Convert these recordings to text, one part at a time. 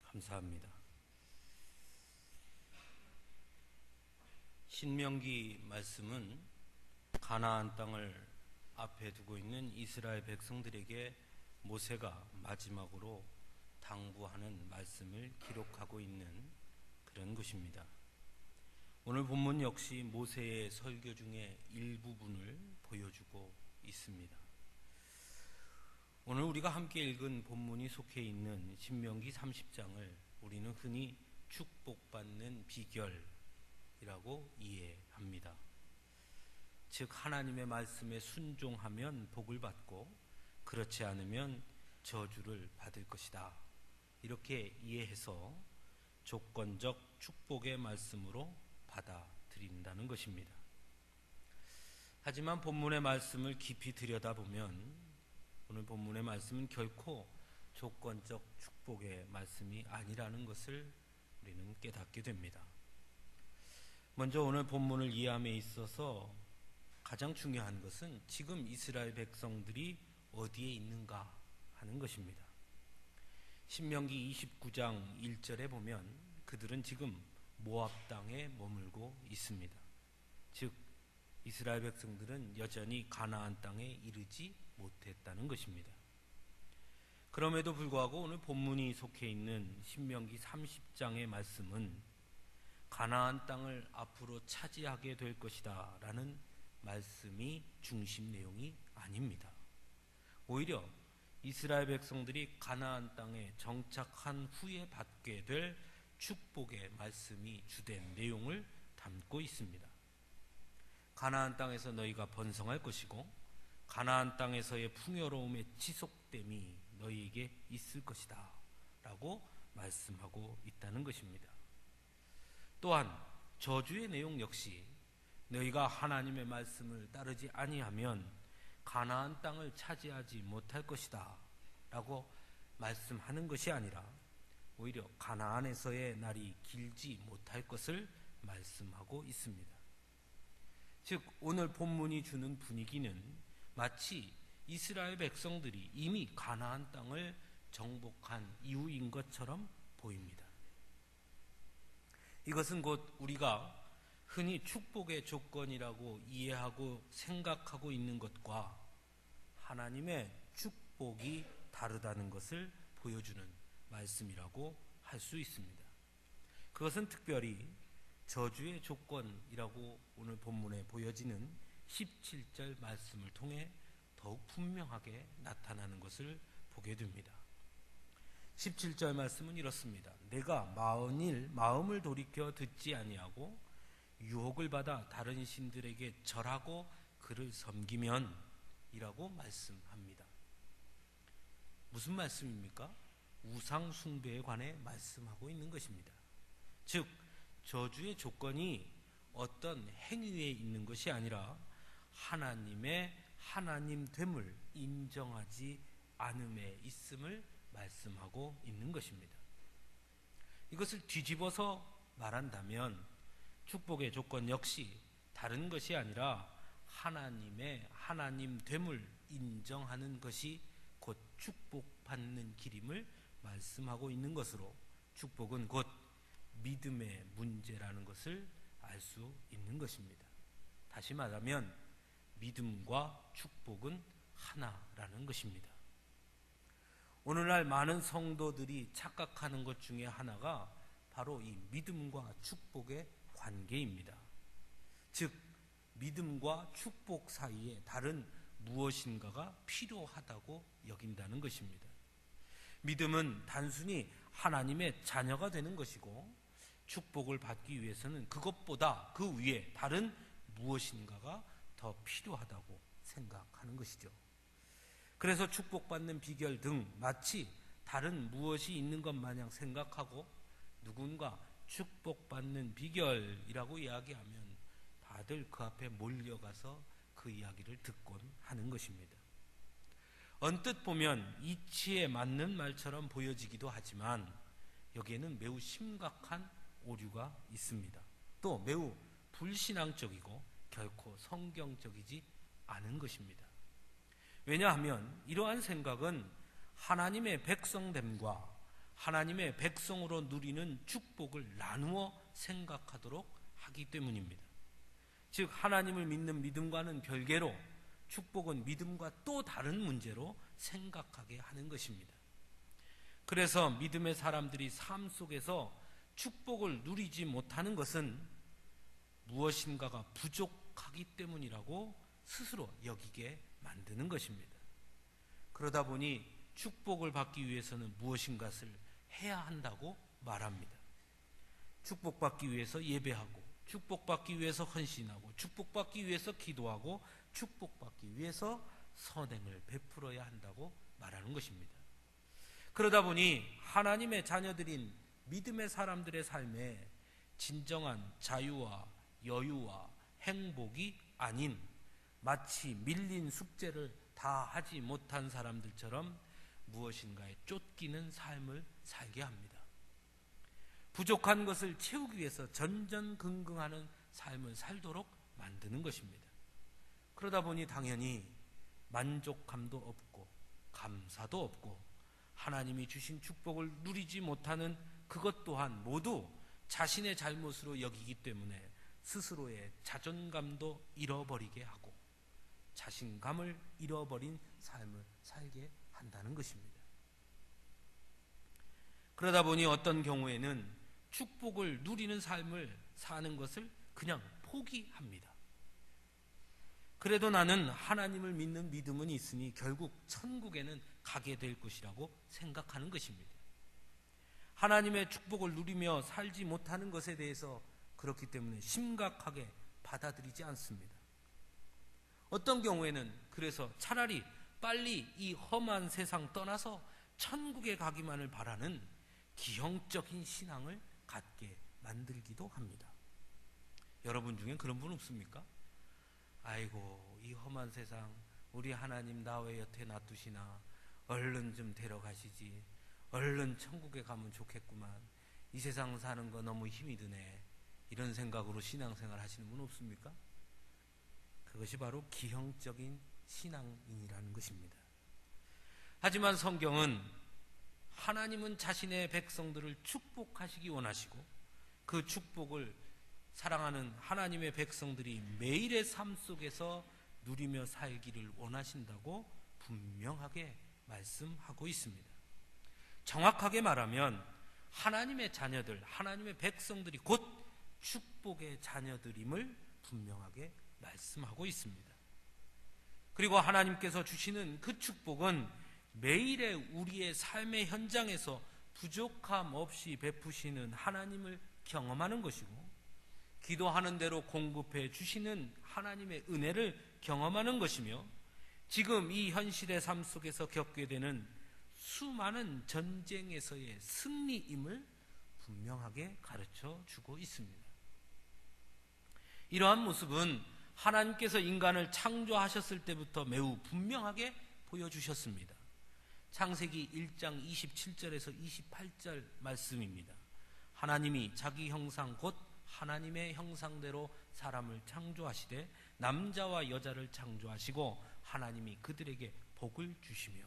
감사합니다. 신명기 말씀은 가나안 땅을 앞에 두고 있는 이스라엘 백성들에게 모세가 마지막으로 당부하는 말씀을 기록하고 있는 그런 것입니다. 오늘 본문 역시 모세의 설교 중에 일부분을 보여주고 있습니다. 오늘 우리가 함께 읽은 본문이 속해 있는 신명기 30장을 우리는 흔히 축복받는 비결이라고 이해합니다. 즉 하나님의 말씀에 순종하면 복을 받고 그렇지 않으면 저주를 받을 것이다, 이렇게 이해해서 조건적 축복의 말씀으로 받아들인다는 것입니다. 하지만 본문의 말씀을 깊이 들여다보면 오늘 본문의 말씀은 결코 조건적 축복의 말씀이 아니라는 것을 우리는 깨닫게 됩니다. 먼저 오늘 본문을 이해함에 있어서 가장 중요한 것은 지금 이스라엘 백성들이 어디에 있는가 하는 것입니다. 신명기 29장 1절에 보면 그들은 지금 모압 땅에 머물고 있습니다. 즉 이스라엘 백성들은 여전히 가나안 땅에 이르지 못했다는 것입니다. 그럼에도 불구하고 오늘 본문이 속해 있는 신명기 30장의 말씀은 가나안 땅을 앞으로 차지하게 될 것이다 라는 말씀이 중심 내용이 아닙니다. 오히려 이스라엘 백성들이 가나안 땅에 정착한 후에 받게 될 축복의 말씀이 주된 내용을 담고 있습니다. 가나안 땅에서 너희가 번성할 것이고 가나안 땅에서의 풍요로움의 지속됨이 너희에게 있을 것이다 라고 말씀하고 있다는 것입니다. 또한 저주의 내용 역시 너희가 하나님의 말씀을 따르지 아니하면 가나안 땅을 차지하지 못할 것이다 라고 말씀하는 것이 아니라 오히려 가나안에서의 날이 길지 못할 것을 말씀하고 있습니다. 즉 오늘 본문이 주는 분위기는 마치 이스라엘 백성들이 이미 가나안 땅을 정복한 이후인 것처럼 보입니다. 이것은 곧 우리가 흔히 축복의 조건이라고 이해하고 생각하고 있는 것과 하나님의 축복이 다르다는 것을 보여주는 말씀이라고 할 수 있습니다. 그것은 특별히 저주의 조건이라고 오늘 본문에 보여지는 17절 말씀을 통해 더욱 분명하게 나타나는 것을 보게 됩니다. 17절 말씀은 이렇습니다. 내가 마음을 돌이켜 듣지 아니하고 유혹을 받아 다른 신들에게 절하고 그를 섬기면 이라고 말씀합니다. 무슨 말씀입니까? 우상 숭배에 관해 말씀하고 있는 것입니다. 즉 저주의 조건이 어떤 행위에 있는 것이 아니라 하나님의 하나님됨을 인정하지 않음에 있음을 말씀하고 있는 것입니다. 이것을 뒤집어서 말한다면 축복의 조건 역시 다른 것이 아니라 하나님의 하나님됨을 인정하는 것이 곧 축복받는 길임을 말씀하고 있는 것으로 축복은 곧 믿음의 문제라는 것을 알 수 있는 것입니다. 다시 말하면 믿음과 축복은 하나라는 것입니다. 오늘날 많은 성도들이 착각하는 것 중에 하나가 바로 이 믿음과 축복의 관계입니다. 즉 믿음과 축복 사이에 다른 무엇인가가 필요하다고 여긴다는 것입니다. 믿음은 단순히 하나님의 자녀가 되는 것이고 축복을 받기 위해서는 그것보다 그 위에 다른 무엇인가가 더 필요하다고 생각하는 것이죠. 그래서 축복받는 비결 등 마치 다른 무엇이 있는 것 마냥 생각하고 누군가 축복받는 비결이라고 이야기하면 다들 그 앞에 몰려가서 그 이야기를 듣곤 하는 것입니다. 언뜻 보면 이치에 맞는 말처럼 보여지기도 하지만 여기에는 매우 심각한 오류가 있습니다. 또 매우 불신앙적이고 결코 성경적이지 않은 것입니다. 왜냐하면 이러한 생각은 하나님의 백성됨과 하나님의 백성으로 누리는 축복을 나누어 생각하도록 하기 때문입니다. 즉 하나님을 믿는 믿음과는 별개로 축복은 믿음과 또 다른 문제로 생각하게 하는 것입니다. 그래서 믿음의 사람들이 삶 속에서 축복을 누리지 못하는 것은 무엇인가가 부족하기 때문이라고 스스로 여기게 만드는 것입니다. 그러다 보니 축복을 받기 위해서는 무엇인가를 해야 한다고 말합니다. 축복받기 위해서 예배하고, 축복받기 위해서 헌신하고, 축복받기 위해서 기도하고, 축복받기 위해서 선행을 베풀어야 한다고 말하는 것입니다. 그러다 보니 하나님의 자녀들인 믿음의 사람들의 삶에 진정한 자유와 여유와 행복이 아닌 마치 밀린 숙제를 다 하지 못한 사람들처럼 무엇인가에 쫓기는 삶을 살게 합니다. 부족한 것을 채우기 위해서 전전긍긍하는 삶을 살도록 만드는 것입니다. 그러다 보니 당연히 만족감도 없고 감사도 없고 하나님이 주신 축복을 누리지 못하는 그것 또한 모두 자신의 잘못으로 여기기 때문에 스스로의 자존감도 잃어버리게 하고 자신감을 잃어버린 삶을 살게 한다는 것입니다. 그러다 보니 어떤 경우에는 축복을 누리는 삶을 사는 것을 그냥 포기합니다. 그래도 나는 하나님을 믿는 믿음은 있으니 결국 천국에는 가게 될 것이라고 생각하는 것입니다. 하나님의 축복을 누리며 살지 못하는 것에 대해서 그렇기 때문에 심각하게 받아들이지 않습니다. 어떤 경우에는 그래서 차라리 빨리 이 험한 세상 떠나서 천국에 가기만을 바라는 기형적인 신앙을 갖게 만들기도 합니다. 여러분 중에 그런 분 없습니까? 아이고 이 험한 세상 우리 하나님 나 왜 여태 놔두시나, 얼른 좀 데려가시지, 얼른 천국에 가면 좋겠구만, 이 세상 사는 거 너무 힘이 드네, 이런 생각으로 신앙생활 하시는 분 없습니까? 그것이 바로 기형적인 신앙인이라는 것입니다. 하지만 성경은 하나님은 자신의 백성들을 축복하시기 원하시고 그 축복을 사랑하는 하나님의 백성들이 매일의 삶 속에서 누리며 살기를 원하신다고 분명하게 말씀하고 있습니다. 정확하게 말하면 하나님의 자녀들, 하나님의 백성들이 곧 축복의 자녀들임을 분명하게 말씀하고 있습니다. 그리고 하나님께서 주시는 그 축복은 매일의 우리의 삶의 현장에서 부족함 없이 베푸시는 하나님을 경험하는 것이고, 기도하는 대로 공급해 주시는 하나님의 은혜를 경험하는 것이며, 지금 이 현실의 삶 속에서 겪게 되는 수많은 전쟁에서의 승리임을 분명하게 가르쳐 주고 있습니다. 이러한 모습은 하나님께서 인간을 창조하셨을 때부터 매우 분명하게 보여주셨습니다. 창세기 1장 27절에서 28절 말씀입니다. 하나님이 자기 형상 곧 하나님의 형상대로 사람을 창조하시되 남자와 여자를 창조하시고 하나님이 그들에게 복을 주시며.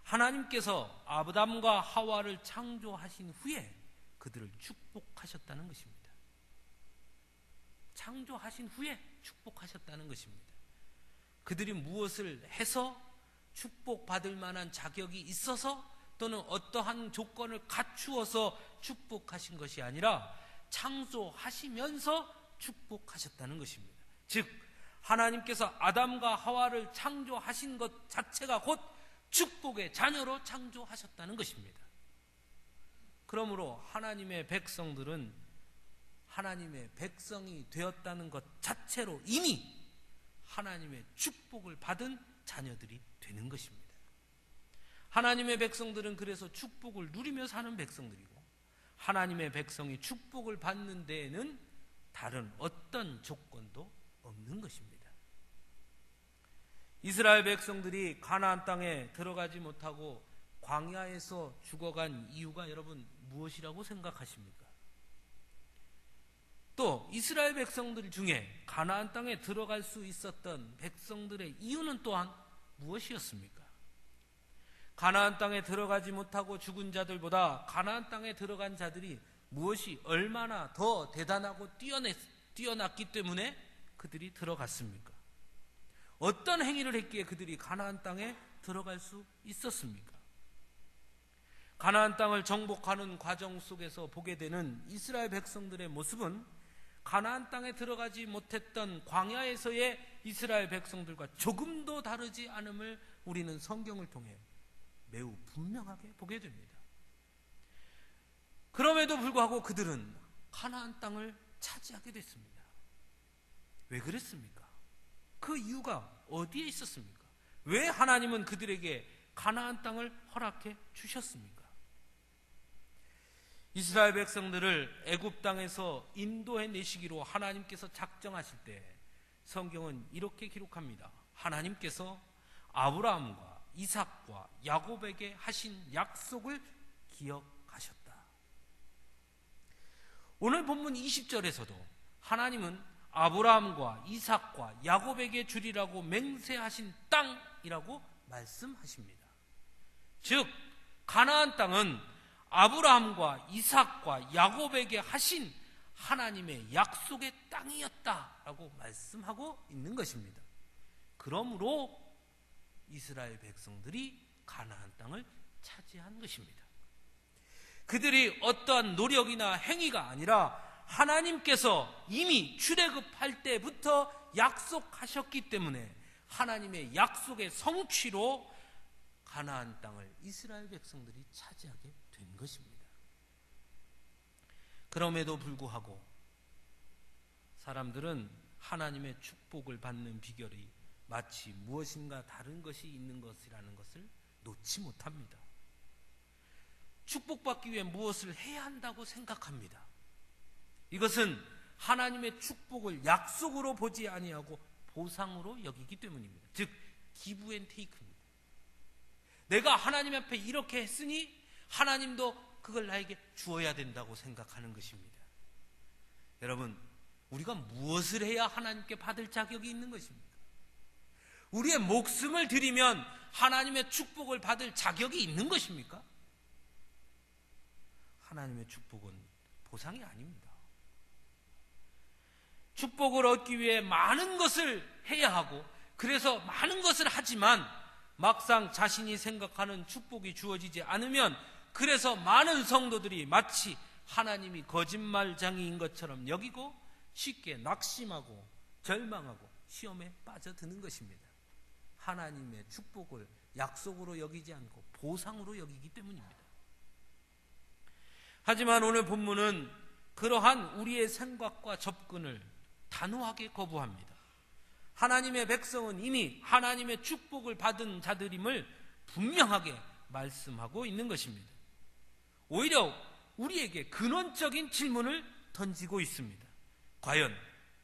하나님께서 아담과 하와를 창조하신 후에 그들을 축복하셨다는 것입니다. 창조하신 후에 축복하셨다는 것입니다. 그들이 무엇을 해서 축복받을 만한 자격이 있어서 또는 어떠한 조건을 갖추어서 축복하신 것이 아니라 창조하시면서 축복하셨다는 것입니다. 즉 하나님께서 아담과 하와를 창조하신 것 자체가 곧 축복의 자녀로 창조하셨다는 것입니다. 그러므로 하나님의 백성들은 하나님의 백성이 되었다는 것 자체로 이미 하나님의 축복을 받은 자녀들이 되는 것입니다. 하나님의 백성들은 그래서 축복을 누리며 사는 백성들이고, 하나님의 백성이 축복을 받는 데에는 다른 어떤 조건도 없는 것입니다. 이스라엘 백성들이 가나안 땅에 들어가지 못하고 광야에서 죽어간 이유가 여러분 무엇이라고 생각하십니까? 또 이스라엘 백성들 중에 가나안 땅에 들어갈 수 있었던 백성들의 이유는 또한 무엇이었습니까? 가나안 땅에 들어가지 못하고 죽은 자들보다 가나안 땅에 들어간 자들이 무엇이 얼마나 더 대단하고 뛰어났기 때문에 그들이 들어갔습니까? 어떤 행위를 했기에 그들이 가나안 땅에 들어갈 수 있었습니까? 가나안 땅을 정복하는 과정 속에서 보게 되는 이스라엘 백성들의 모습은 가나안 땅에 들어가지 못했던 광야에서의 이스라엘 백성들과 조금도 다르지 않음을 우리는 성경을 통해 매우 분명하게 보게 됩니다. 그럼에도 불구하고 그들은 가나안 땅을 차지하게 됐습니다. 왜 그랬습니까? 그 이유가 어디에 있었습니까? 왜 하나님은 그들에게 가나안 땅을 허락해 주셨습니까? 이스라엘 백성들을 애굽 땅에서 인도해 내시기로 하나님께서 작정하실 때 성경은 이렇게 기록합니다. 하나님께서 아브라함과 이삭과 야곱에게 하신 약속을 기억하셨다. 오늘 본문 20절에서도 하나님은 아브라함과 이삭과 야곱에게 주리라고 맹세하신 땅이라고 말씀하십니다. 즉 가나안 땅은 아브라함과 이삭과 야곱에게 하신 하나님의 약속의 땅이었다라고 말씀하고 있는 것입니다. 그러므로 이스라엘 백성들이 가나안 땅을 차지한 것입니다. 그들이 어떠한 노력이나 행위가 아니라 하나님께서 이미 출애굽할 때부터 약속하셨기 때문에 하나님의 약속의 성취로 가나안 땅을 이스라엘 백성들이 차지하게 된 것입니다. 그럼에도 불구하고 사람들은 하나님의 축복을 받는 비결이 마치 무엇인가 다른 것이 있는 것이라는 것을 놓지 못합니다. 축복받기 위해 무엇을 해야 한다고 생각합니다. 이것은 하나님의 축복을 약속으로 보지 아니하고 보상으로 여기기 때문입니다. 즉 기브 앤 테이크입니다. 내가 하나님 앞에 이렇게 했으니 하나님도 그걸 나에게 주어야 된다고 생각하는 것입니다. 여러분, 우리가 무엇을 해야 하나님께 받을 자격이 있는 것입니까? 우리의 목숨을 드리면 하나님의 축복을 받을 자격이 있는 것입니까? 하나님의 축복은 보상이 아닙니다. 축복을 얻기 위해 많은 것을 해야 하고 그래서 많은 것을 하지만 막상 자신이 생각하는 축복이 주어지지 않으면 그래서 많은 성도들이 마치 하나님이 거짓말장애인 것처럼 여기고 쉽게 낙심하고 절망하고 시험에 빠져드는 것입니다. 하나님의 축복을 약속으로 여기지 않고 보상으로 여기기 때문입니다. 하지만 오늘 본문은 그러한 우리의 생각과 접근을 단호하게 거부합니다. 하나님의 백성은 이미 하나님의 축복을 받은 자들임을 분명하게 말씀하고 있는 것입니다. 오히려 우리에게 근원적인 질문을 던지고 있습니다. 과연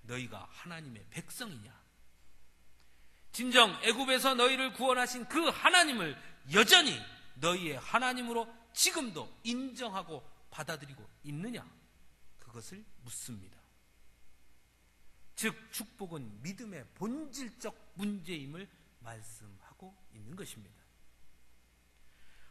너희가 하나님의 백성이냐? 진정 애굽에서 너희를 구원하신 그 하나님을 여전히 너희의 하나님으로 지금도 인정하고 받아들이고 있느냐? 그것을 묻습니다. 즉 축복은 믿음의 본질적 문제임을 말씀하고 있는 것입니다.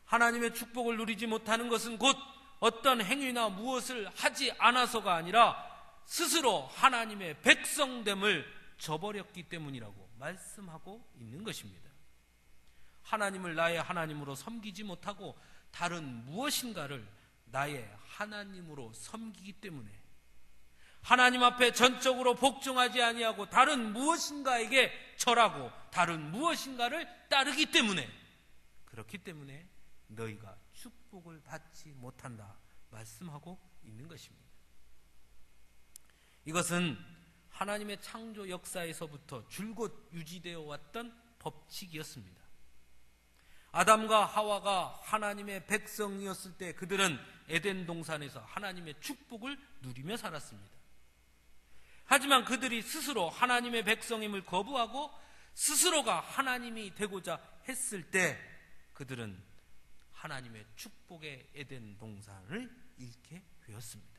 하나님의 축복을 누리지 못하는 것은 곧 어떤 행위나 무엇을 하지 않아서가 아니라 스스로 하나님의 백성됨을 저버렸기 때문이라고 말씀하고 있는 것입니다. 하나님을 나의 하나님으로 섬기지 못하고 다른 무엇인가를 나의 하나님으로 섬기기 때문에 하나님 앞에 전적으로 복종하지 아니하고 다른 무엇인가에게 절하고 다른 무엇인가를 따르기 때문에 그렇기 때문에 너희가 축복을 받지 못한다 말씀하고 있는 것입니다. 이것은 하나님의 창조 역사에서부터 줄곧 유지되어 왔던 법칙이었습니다. 아담과 하와가 하나님의 백성이었을 때 그들은 에덴 동산에서 하나님의 축복을 누리며 살았습니다. 하지만 그들이 스스로 하나님의 백성임을 거부하고 스스로가 하나님이 되고자 했을 때 그들은 하나님의 축복의 에덴 동산을 잃게 되었습니다.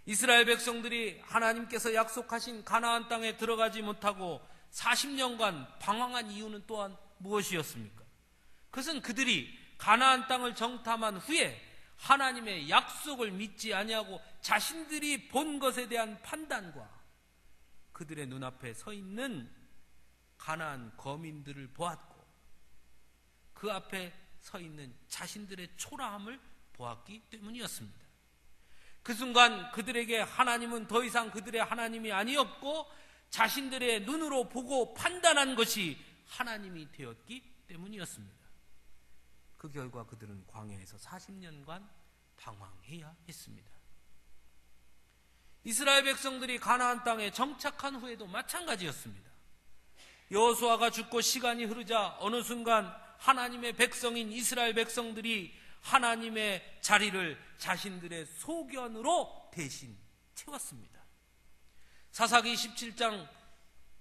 이스라엘 백성들이 하나님께서 약속하신 가나안 땅에 들어가지 못하고 40년간 방황한 이유는 또한 무엇이었습니까? 그것은 그들이 가나안 땅을 정탐한 후에 하나님의 약속을 믿지 아니하고 자신들이 본 것에 대한 판단과 그들의 눈앞에 서 있는 가나안 거민들을 보았고 그 앞에 서 있는 자신들의 초라함을 보았기 때문이었습니다. 그 순간 그들에게 하나님은 더 이상 그들의 하나님이 아니었고 자신들의 눈으로 보고 판단한 것이 하나님이 되었기 때문이었습니다. 그 결과 그들은 광야에서 40년간 방황해야 했습니다. 이스라엘 백성들이 가나안 땅에 정착한 후에도 마찬가지였습니다. 여호수아가 죽고 시간이 흐르자 어느 순간 하나님의 백성인 이스라엘 백성들이 하나님의 자리를 자신들의 소견으로 대신 채웠습니다. 사사기 17장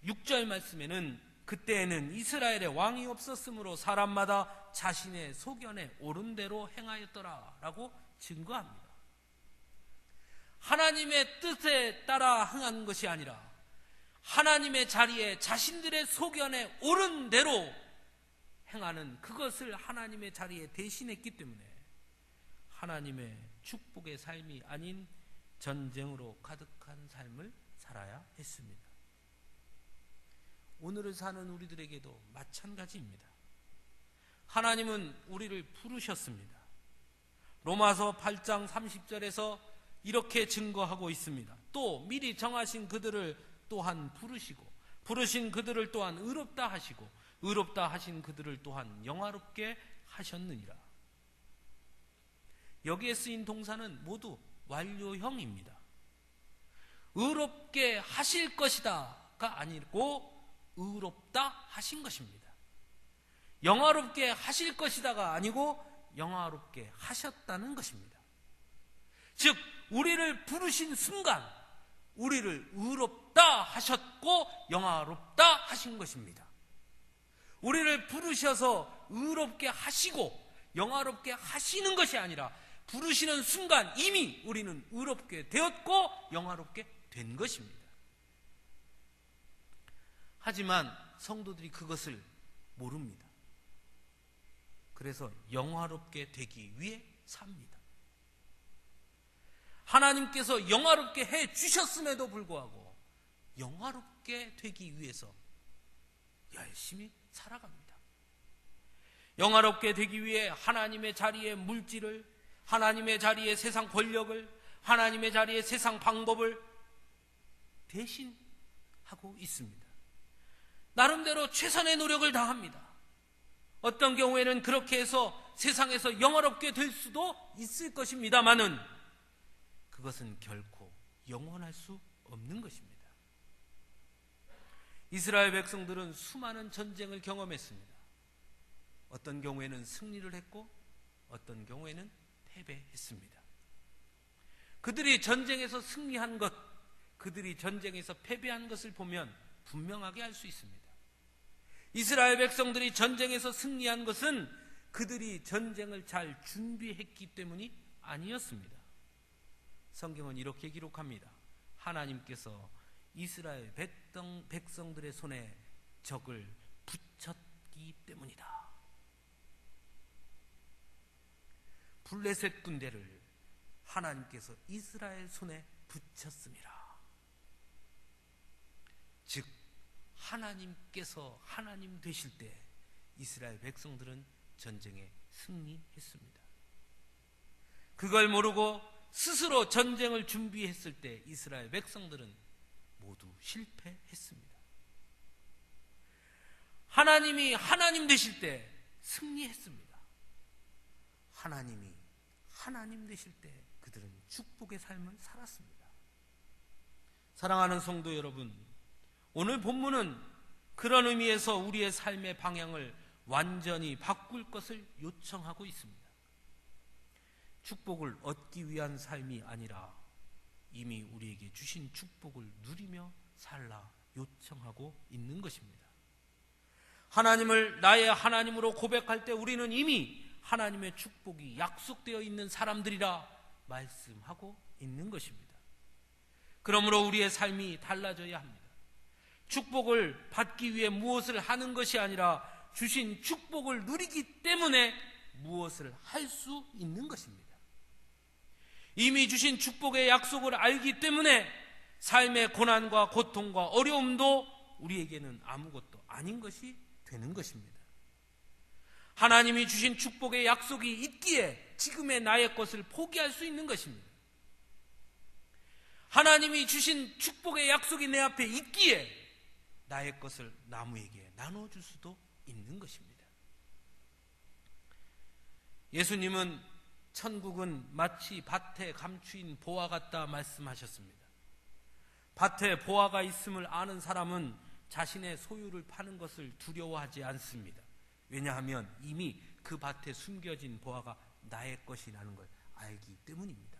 6절 말씀에는 그때에는 이스라엘에 왕이 없었으므로 사람마다 자신의 소견에 옳은 대로 행하였더라 라고 증거합니다. 하나님의 뜻에 따라 행한 것이 아니라 하나님의 자리에 자신들의 소견에 옳은 대로 행하는 그것을 하나님의 자리에 대신했기 때문에 하나님의 축복의 삶이 아닌 전쟁으로 가득한 삶을 살아야 했습니다. 오늘을 사는 우리들에게도 마찬가지입니다. 하나님은 우리를 부르셨습니다. 로마서 8장 30절에서 이렇게 증거하고 있습니다. 또 미리 정하신 그들을 또한 부르시고 부르신 그들을 또한 의롭다 하시고 의롭다 하신 그들을 또한 영화롭게 하셨느니라. 여기에 쓰인 동사는 모두 완료형입니다. 의롭게 하실 것이다가 아니고 의롭다 하신 것입니다. 영화롭게 하실 것이다가 아니고 영화롭게 하셨다는 것입니다. 즉 우리를 부르신 순간 우리를 의롭다 하셨고 영화롭다 하신 것입니다. 우리를 부르셔서 의롭게 하시고 영화롭게 하시는 것이 아니라 부르시는 순간 이미 우리는 의롭게 되었고 영화롭게 된 것입니다. 하지만 성도들이 그것을 모릅니다. 그래서 영화롭게 되기 위해 삽니다. 하나님께서 영화롭게 해 주셨음에도 불구하고 영화롭게 되기 위해서 열심히 살아갑니다. 영화롭게 되기 위해 하나님의 자리에 물질을, 하나님의 자리에 세상 권력을, 하나님의 자리에 세상 방법을 대신하고 있습니다. 나름대로 최선의 노력을 다합니다. 어떤 경우에는 그렇게 해서 세상에서 영화롭게 될 수도 있을 것입니다만은 그것은 결코 영원할 수 없는 것입니다. 이스라엘 백성들은 수많은 전쟁을 경험했습니다. 어떤 경우에는 승리를 했고 어떤 경우에는 패배했습니다. 그들이 전쟁에서 승리한 것, 그들이 전쟁에서 패배한 것을 보면 분명하게 알 수 있습니다. 이스라엘 백성들이 전쟁에서 승리한 것은 그들이 전쟁을 잘 준비했기 때문이 아니었습니다. 성경은 이렇게 기록합니다. 하나님께서 이스라엘 백성들의 손에 적을 붙였기 때문이다. 블레셋 군대를 하나님께서 이스라엘 손에 붙였습니다. 즉 하나님께서 하나님 되실 때 이스라엘 백성들은 전쟁에 승리했습니다. 그걸 모르고 스스로 전쟁을 준비했을 때 이스라엘 백성들은 모두 실패했습니다. 하나님이 하나님 되실 때 승리했습니다. 하나님이 하나님 되실 때 그들은 축복의 삶을 살았습니다. 사랑하는 성도 여러분, 오늘 본문은 그런 의미에서 우리의 삶의 방향을 완전히 바꿀 것을 요청하고 있습니다. 축복을 얻기 위한 삶이 아니라 이미 우리에게 주신 축복을 누리며 살라 요청하고 있는 것입니다. 하나님을 나의 하나님으로 고백할 때 우리는 이미 하나님의 축복이 약속되어 있는 사람들이라 말씀하고 있는 것입니다. 그러므로 우리의 삶이 달라져야 합니다. 축복을 받기 위해 무엇을 하는 것이 아니라 주신 축복을 누리기 때문에 무엇을 할 수 있는 것입니다. 이미 주신 축복의 약속을 알기 때문에 삶의 고난과 고통과 어려움도 우리에게는 아무것도 아닌 것이 되는 것입니다. 하나님이 주신 축복의 약속이 있기에 지금의 나의 것을 포기할 수 있는 것입니다. 하나님이 주신 축복의 약속이 내 앞에 있기에 나의 것을 나무에게 나눠줄 수도 있는 것입니다. 예수님은 천국은 마치 밭에 감추인 보화 같다 말씀하셨습니다. 밭에 보화가 있음을 아는 사람은 자신의 소유를 파는 것을 두려워하지 않습니다. 왜냐하면 이미 그 밭에 숨겨진 보화가 나의 것이라는 걸 알기 때문입니다.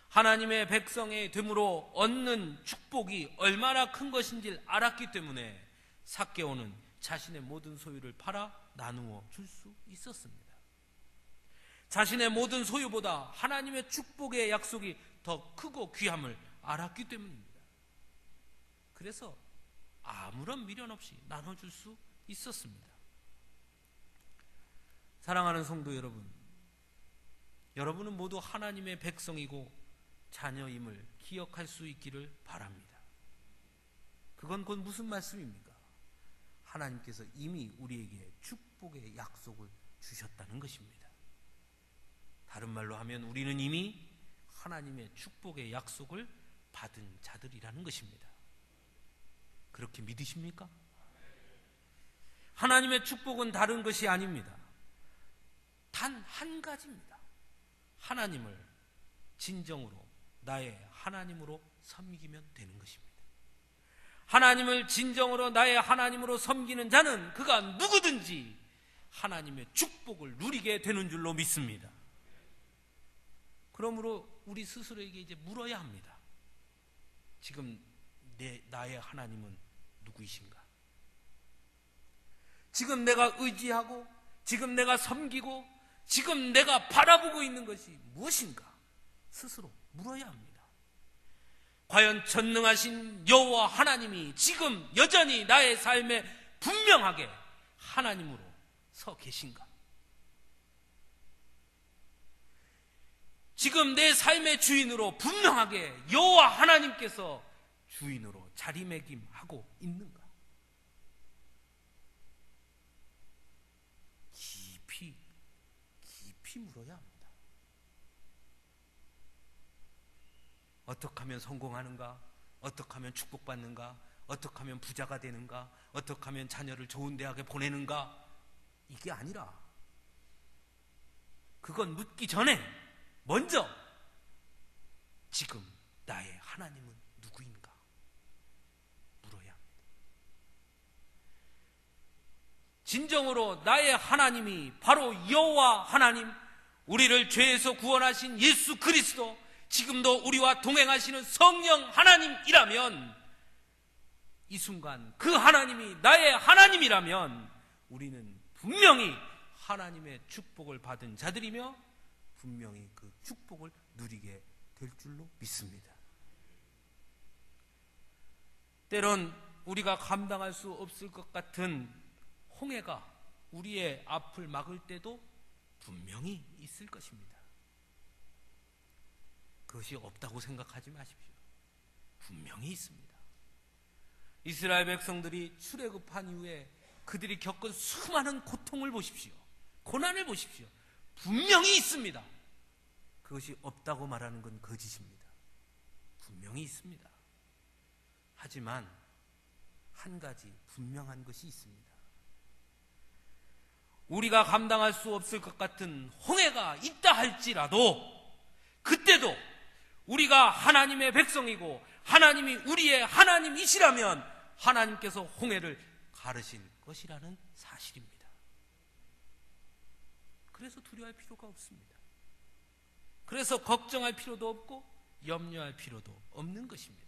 하나님의 백성의 됨으로 얻는 축복이 얼마나 큰 것인지를 알았기 때문에 삭개오는 자신의 모든 소유를 팔아 나누어 줄 수 있었습니다. 자신의 모든 소유보다 하나님의 축복의 약속이 더 크고 귀함을 알았기 때문입니다. 그래서 아무런 미련 없이 나눠줄 수 있었습니다. 사랑하는 성도 여러분, 여러분은 모두 하나님의 백성이고 자녀임을 기억할 수 있기를 바랍니다. 그건 곧 무슨 말씀입니까? 하나님께서 이미 우리에게 축복의 약속을 주셨다는 것입니다. 다른 말로 하면 우리는 이미 하나님의 축복의 약속을 받은 자들이라는 것입니다. 그렇게 믿으십니까? 하나님의 축복은 다른 것이 아닙니다. 단 한 가지입니다. 하나님을 진정으로 나의 하나님으로 섬기면 되는 것입니다. 하나님을 진정으로 나의 하나님으로 섬기는 자는 그가 누구든지 하나님의 축복을 누리게 되는 줄로 믿습니다. 그러므로 우리 스스로에게 이제 물어야 합니다. 지금 나의 하나님은 누구이신가? 지금 내가 의지하고 지금 내가 섬기고 지금 내가 바라보고 있는 것이 무엇인가? 스스로 물어야 합니다. 과연 전능하신 여호와 하나님이 지금 여전히 나의 삶에 분명하게 하나님으로 서 계신가? 지금 내 삶의 주인으로 분명하게 여호와 하나님께서 주인으로 자리매김하고 있는가? 깊이 물어야 합니다. 어떻게 하면 성공하는가? 어떻게 하면 축복받는가? 어떻게 하면 부자가 되는가? 어떻게 하면 자녀를 좋은 대학에 보내는가? 이게 아니라 그건 묻기 전에 먼저 지금 나의 하나님은 누구인가 물어야 합니다. 진정으로 나의 하나님이 바로 여호와 하나님, 우리를 죄에서 구원하신 예수 그리스도, 지금도 우리와 동행하시는 성령 하나님이라면, 이 순간 그 하나님이 나의 하나님이라면 우리는 분명히 하나님의 축복을 받은 자들이며 분명히 그 축복을 누리게 될 줄로 믿습니다. 때론 우리가 감당할 수 없을 것 같은 홍해가 우리의 앞을 막을 때도 분명히 있을 것입니다. 그것이 없다고 생각하지 마십시오. 분명히 있습니다. 이스라엘 백성들이 출애굽한 이후에 그들이 겪은 수많은 고통을 보십시오. 고난을 보십시오. 분명히 있습니다. 그것이 없다고 말하는 건 거짓입니다. 분명히 있습니다. 하지만 한 가지 분명한 것이 있습니다. 우리가 감당할 수 없을 것 같은 홍해가 있다 할지라도 그때도 우리가 하나님의 백성이고 하나님이 우리의 하나님이시라면 하나님께서 홍해를 가르실 것이라는 사실입니다. 그래서 두려워할 필요가 없습니다. 그래서 걱정할 필요도 없고 염려할 필요도 없는 것입니다.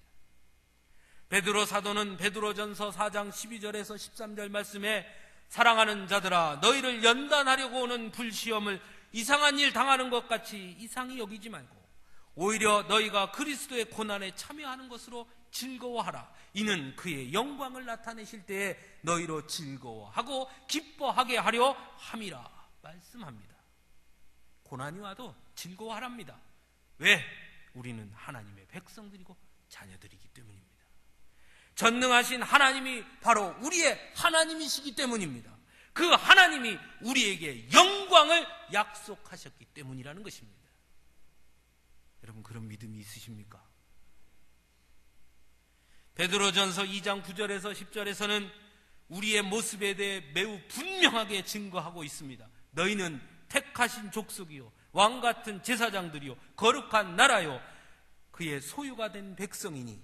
베드로 사도는 베드로전서 4장 12절에서 13절 말씀에 사랑하는 자들아, 너희를 연단하려고 오는 불시험을 이상한 일 당하는 것 같이 이상히 여기지 말고 오히려 너희가 그리스도의 고난에 참여하는 것으로 즐거워하라. 이는 그의 영광을 나타내실 때에 너희로 즐거워하고 기뻐하게 하려 함이라 말씀합니다. 고난이 와도 즐거워하랍니다. 왜? 우리는 하나님의 백성들이고 자녀들이기 때문입니다. 전능하신 하나님이 바로 우리의 하나님이시기 때문입니다. 그 하나님이 우리에게 영광을 약속하셨기 때문이라는 것입니다. 여러분, 그런 믿음이 있으십니까? 베드로전서 2장 9절에서 10절에서는 우리의 모습에 대해 매우 분명하게 증거하고 있습니다. 너희는 택하신 족속이요 왕같은 제사장들이요 거룩한 나라요 그의 소유가 된 백성이니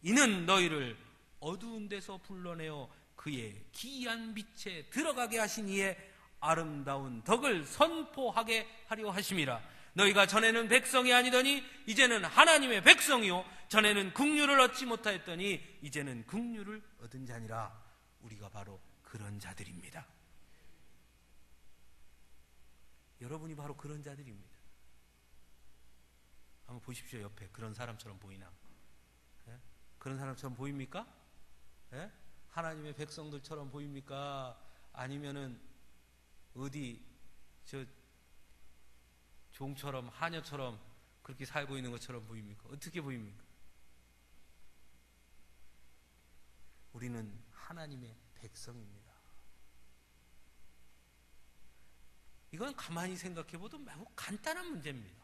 이는 너희를 어두운 데서 불러내어 그의 기이한 빛에 들어가게 하신 이의 아름다운 덕을 선포하게 하려 하심이라. 너희가 전에는 백성이 아니더니 이제는 하나님의 백성이요 전에는 긍휼을 얻지 못하였더니 이제는 긍휼을 얻은 자니라. 우리가 바로 그런 자들입니다. 여러분이 바로 그런 자들입니다. 한번 보십시오. 옆에 그런 사람처럼 보이나? 예? 그런 사람처럼 보입니까? 예? 하나님의 백성들처럼 보입니까? 아니면은 어디 저 종처럼 하녀처럼 그렇게 살고 있는 것처럼 보입니까? 어떻게 보입니까? 우리는 하나님의 백성입니다. 이건 가만히 생각해봐도 매우 간단한 문제입니다.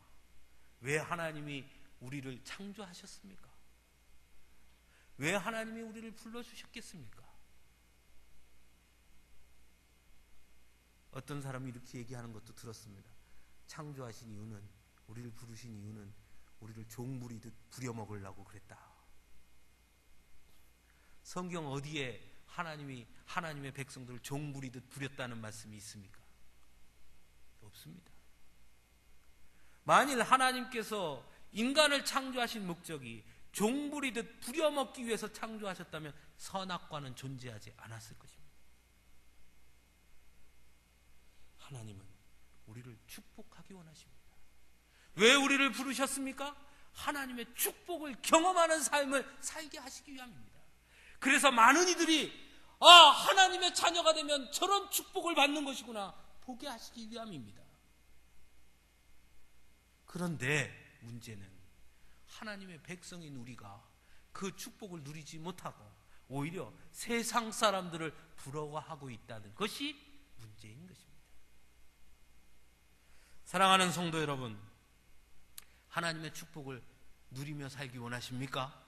왜 하나님이 우리를 창조하셨습니까? 왜 하나님이 우리를 불러주셨겠습니까? 어떤 사람이 이렇게 얘기하는 것도 들었습니다. 창조하신 이유는, 우리를 부르신 이유는 우리를 종부리듯 부려먹으려고 그랬다. 성경 어디에 하나님이 하나님의 백성들을 종부리듯 부렸다는 말씀이 있습니까? 없습니다. 만일 하나님께서 인간을 창조하신 목적이 종부리듯 부려먹기 위해서 창조하셨다면 선악과는 존재하지 않았을 것입니다. 하나님은 우리를 축복하기 원하십니다. 왜 우리를 부르셨습니까? 하나님의 축복을 경험하는 삶을 살게 하시기 위함입니다. 그래서 많은 이들이 하나님의 자녀가 되면 저런 축복을 받는 것이구나 보게 하시기 위함입니다. 그런데 문제는 하나님의 백성인 우리가 그 축복을 누리지 못하고 오히려 세상 사람들을 부러워하고 있다는 것이 문제인 것입니다. 사랑하는 성도 여러분, 하나님의 축복을 누리며 살기 원하십니까?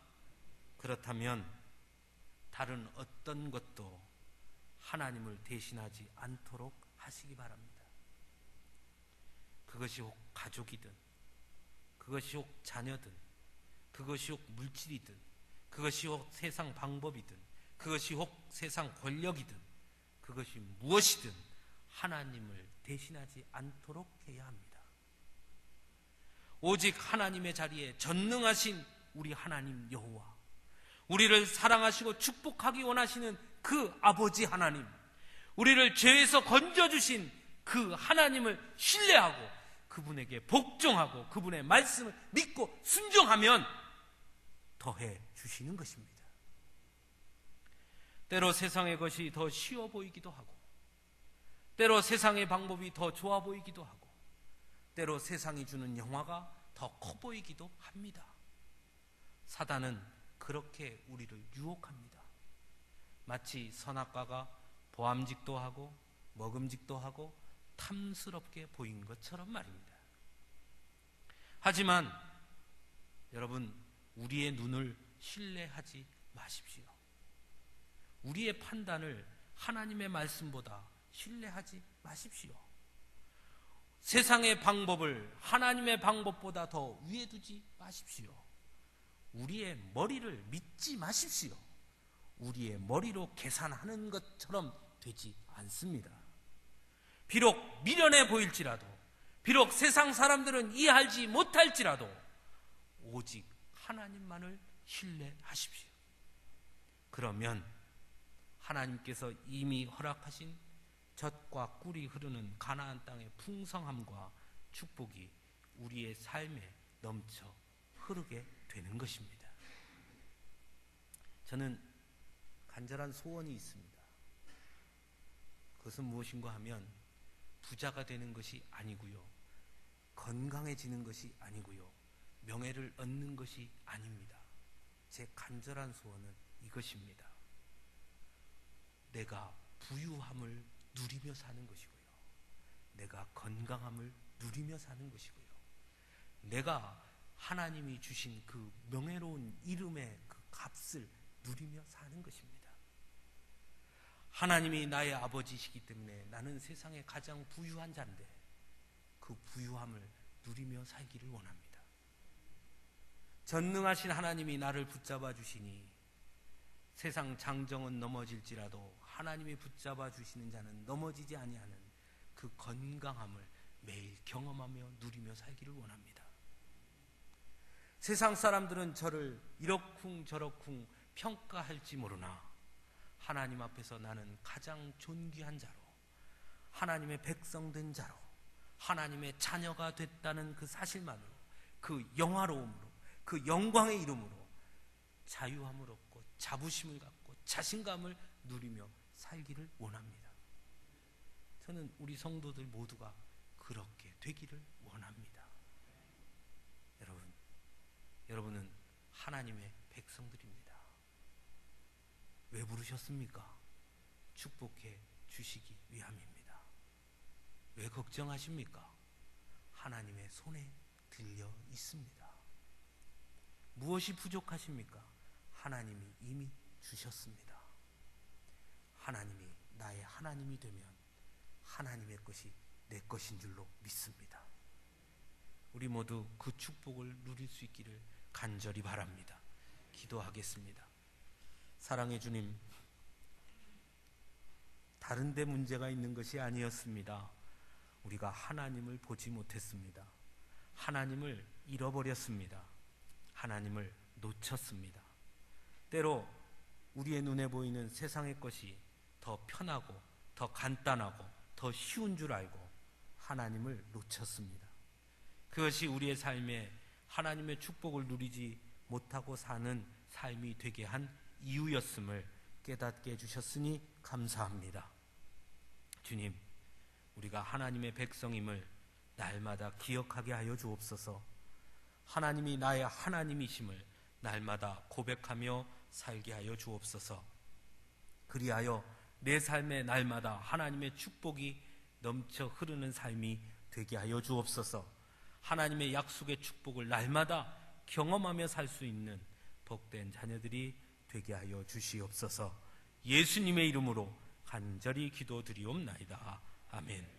그렇다면 다른 어떤 것도 하나님을 대신하지 않도록 하시기 바랍니다. 그것이 혹 가족이든, 그것이 혹 자녀든, 그것이 혹 물질이든, 그것이 혹 세상 방법이든, 그것이 혹 세상 권력이든, 그것이 무엇이든 하나님을 대신하지 않도록 해야 합니다. 오직 하나님의 자리에 전능하신 우리 하나님 여호와, 우리를 사랑하시고 축복하기 원하시는 그 아버지 하나님, 우리를 죄에서 건져주신 그 하나님을 신뢰하고 그분에게 복종하고 그분의 말씀을 믿고 순종하면 더해 주시는 것입니다. 때로 세상의 것이 더 쉬워 보이기도 하고, 때로 세상의 방법이 더 좋아 보이기도 하고, 때로 세상이 주는 영화가 더 커 보이기도 합니다. 사단은 그렇게 우리를 유혹합니다. 마치 선악과가 보암직도 하고 먹음직도 하고 탐스럽게 보인 것처럼 말입니다. 하지만 여러분, 우리의 눈을 신뢰하지 마십시오. 우리의 판단을 하나님의 말씀보다 신뢰하지 마십시오. 세상의 방법을 하나님의 방법보다 더 위에 두지 마십시오. 우리의 머리를 믿지 마십시오. 우리의 머리로 계산하는 것처럼 되지 않습니다. 비록 미련해 보일지라도, 비록 세상 사람들은 이해하지 못할지라도 오직 하나님만을 신뢰하십시오. 그러면 하나님께서 이미 허락하신 젖과 꿀이 흐르는 가나안 땅의 풍성함과 축복이 우리의 삶에 넘쳐 흐르게 되는 것입니다. 저는 간절한 소원이 있습니다. 그것은 무엇인가 하면 부자가 되는 것이 아니고요, 건강해지는 것이 아니고요, 명예를 얻는 것이 아닙니다. 제 간절한 소원은 이것입니다. 내가 부유함을 누리며 사는 것이고요, 내가 건강함을 누리며 사는 것이고요, 내가 하나님이 주신 그 명예로운 이름의 그 값을 누리며 사는 것입니다. 하나님이 나의 아버지시기 때문에 나는 세상에 가장 부유한 자인데 그 부유함을 누리며 살기를 원합니다. 전능하신 하나님이 나를 붙잡아 주시니 세상 장정은 넘어질지라도 하나님이 붙잡아 주시는 자는 넘어지지 아니하는 그 건강함을 매일 경험하며 누리며 살기를 원합니다. 세상 사람들은 저를 이러쿵저러쿵 평가할지 모르나 하나님 앞에서 나는 가장 존귀한 자로, 하나님의 백성된 자로, 하나님의 자녀가 됐다는 그 사실만으로, 그 영화로움으로, 그 영광의 이름으로 자유함을 얻고 자부심을 갖고 자신감을 누리며 살기를 원합니다. 저는 우리 성도들 모두가 그렇게 되기를 원합니다. 여러분은 하나님의 백성들입니다. 왜 부르셨습니까? 축복해 주시기 위함입니다. 왜 걱정하십니까? 하나님의 손에 들려 있습니다. 무엇이 부족하십니까? 하나님이 이미 주셨습니다. 하나님이 나의 하나님이 되면 하나님의 것이 내 것인 줄로 믿습니다. 우리 모두 그 축복을 누릴 수 있기를 간절히 바랍니다. 기도하겠습니다. 사랑의 주님, 다른 데 문제가 있는 것이 아니었습니다. 우리가 하나님을 보지 못했습니다. 하나님을 잃어버렸습니다. 하나님을 놓쳤습니다. 때로 우리의 눈에 보이는 세상의 것이 더 편하고 더 간단하고 더 쉬운 줄 알고 하나님을 놓쳤습니다. 그것이 우리의 삶에 하나님의 축복을 누리지 못하고 사는 삶이 되게 한 이유였음을 깨닫게 해주셨으니 감사합니다. 주님, 우리가 하나님의 백성임을 날마다 기억하게 하여 주옵소서. 하나님이 나의 하나님이심을 날마다 고백하며 살게 하여 주옵소서. 그리하여 내 삶의 날마다 하나님의 축복이 넘쳐 흐르는 삶이 되게 하여 주옵소서. 하나님의 약속의 축복을 날마다 경험하며 살 수 있는 복된 자녀들이 되게 하여 주시옵소서. 예수님의 이름으로 간절히 기도드리옵나이다. 아멘.